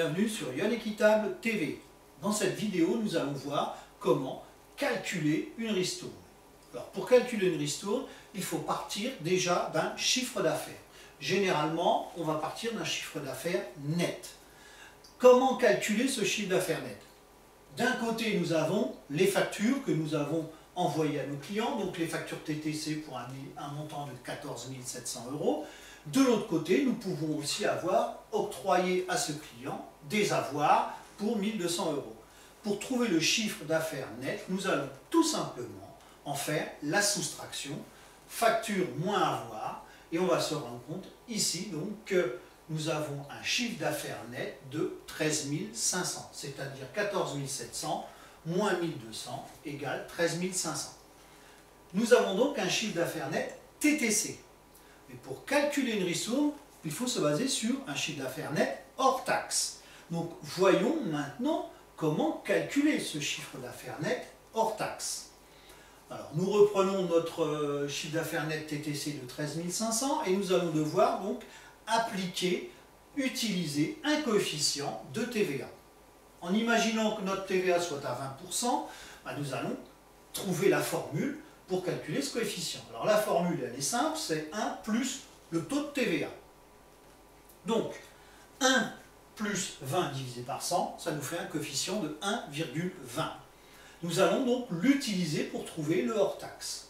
bienvenue sur Yon Équitable TV. Dans cette vidéo, nous allons voir comment calculer une ristourne. Alors, pour calculer une ristourne, il faut partir déjà d'un chiffre d'affaires. Généralement, on va partir d'un chiffre d'affaires net. Comment calculer ce chiffre d'affaires net? D'un côté, nous avons les factures que nous avons envoyées à nos clients, donc les factures TTC pour un montant de 14 700 €. De l'autre côté, nous pouvons aussi avoir octroyé à ce client des avoirs pour 1 200 €. Pour trouver le chiffre d'affaires net, nous allons tout simplement en faire la soustraction, facture moins avoir, et on va se rendre compte ici donc que nous avons un chiffre d'affaires net de 13 500, c'est-à-dire 14 700 moins 1 200 égale 13 500. Nous avons donc un chiffre d'affaires net TTC. Mais pour calculer une ristourne, il faut se baser sur un chiffre d'affaires net hors taxe. Donc voyons maintenant comment calculer ce chiffre d'affaires net hors taxe. Alors nous reprenons notre chiffre d'affaires net TTC de 13 500 et nous allons devoir donc utiliser un coefficient de TVA. En imaginant que notre TVA soit à 20%, nous allons trouver la formule pour calculer ce coefficient. Alors la formule, elle est simple, c'est 1 plus le taux de TVA. Donc 1 plus 20 divisé par 100, ça nous fait un coefficient de 1,20. Nous allons donc l'utiliser pour trouver le hors-taxe.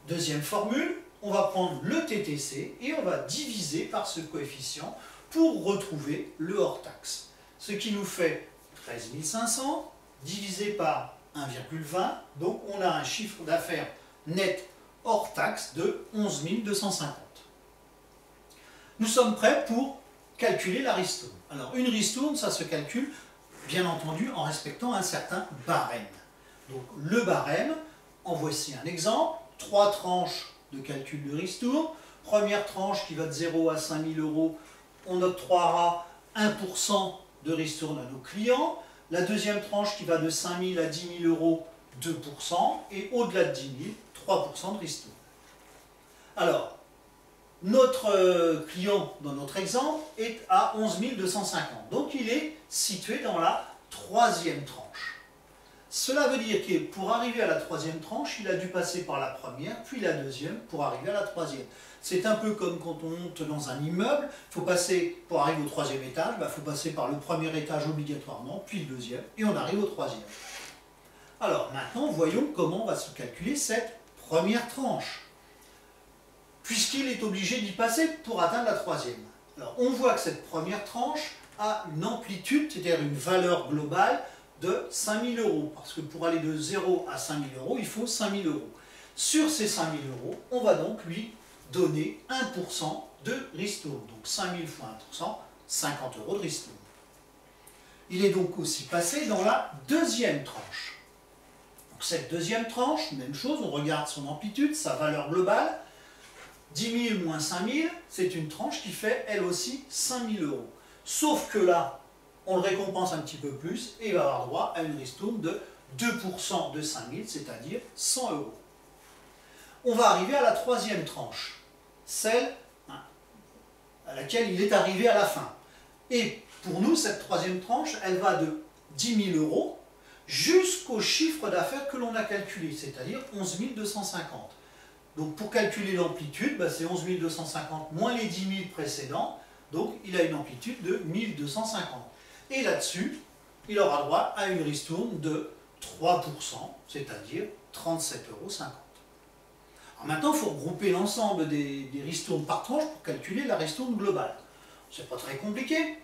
Deuxième formule, on va prendre le TTC et on va diviser par ce coefficient pour retrouver le hors-taxe. Ce qui nous fait 13 500 divisé par 1,20, donc on a un chiffre d'affaires net hors taxe de 11 250. Nous sommes prêts pour calculer la ristourne. Alors une ristourne, ça se calcule bien entendu en respectant un certain barème. Donc le barème, en voici un exemple, 3 tranches de calcul de ristourne. Première tranche qui va de 0 à 5 000 €, on octroiera 1% de ristourne à nos clients. La deuxième tranche qui va de 5 000 à 10 000 €, 2%, et au-delà de 10 000, 3% de ristourne. Alors, notre client, dans notre exemple, est à 11 250. Donc, il est situé dans la troisième tranche. Cela veut dire que pour arriver à la troisième tranche, il a dû passer par la première, puis la deuxième, pour arriver à la troisième. C'est un peu comme quand on monte dans un immeuble, pour arriver au troisième étage, il faut passer par le premier étage obligatoirement, puis le deuxième, et on arrive au troisième. Alors maintenant, voyons comment on va se calculer cette première tranche, puisqu'il est obligé d'y passer pour atteindre la troisième. Alors on voit que cette première tranche a une amplitude, c'est-à-dire une valeur globale de 5 000 €, parce que pour aller de 0 à 5 000 €, il faut 5 000 €. Sur ces 5 000 €, on va donc lui donner 1% de ristourne. Donc 5 000 fois 1%, 50 € de ristourne. Il est donc aussi passé dans la deuxième tranche. Donc cette deuxième tranche, même chose, on regarde son amplitude, sa valeur globale. 10 000 moins 5 000, c'est une tranche qui fait elle aussi 5 000 €. Sauf que là, on le récompense un petit peu plus et il va avoir droit à une ristourne de 2% de 5 000, c'est-à-dire 100 €. On va arriver à la troisième tranche, celle à laquelle il est arrivé à la fin. Et pour nous, cette troisième tranche, elle va de 10 000 € jusqu'au chiffre d'affaires que l'on a calculé, c'est-à-dire 11 250. Donc pour calculer l'amplitude, c'est 11 250 moins les 10 000 précédents, donc il a une amplitude de 1 250. Et là-dessus, il aura droit à une ristourne de 3%, c'est-à-dire 37,50 €. Alors maintenant, il faut regrouper l'ensemble des ristournes par tranche pour calculer la ristourne globale. C'est pas très compliqué.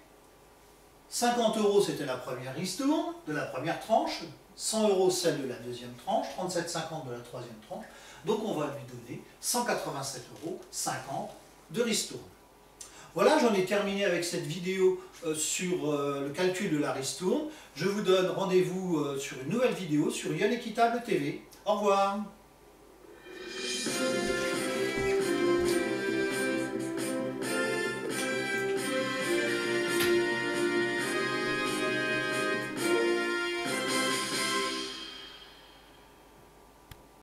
50 € c'était la première ristourne de la première tranche, 100 € celle de la deuxième tranche, 37,50 € de la troisième tranche. Donc on va lui donner 187,50 € de ristourne. Voilà, j'en ai terminé avec cette vidéo sur le calcul de la ristourne. Je vous donne rendez-vous sur une nouvelle vidéo sur Yon Équitable TV. Au revoir.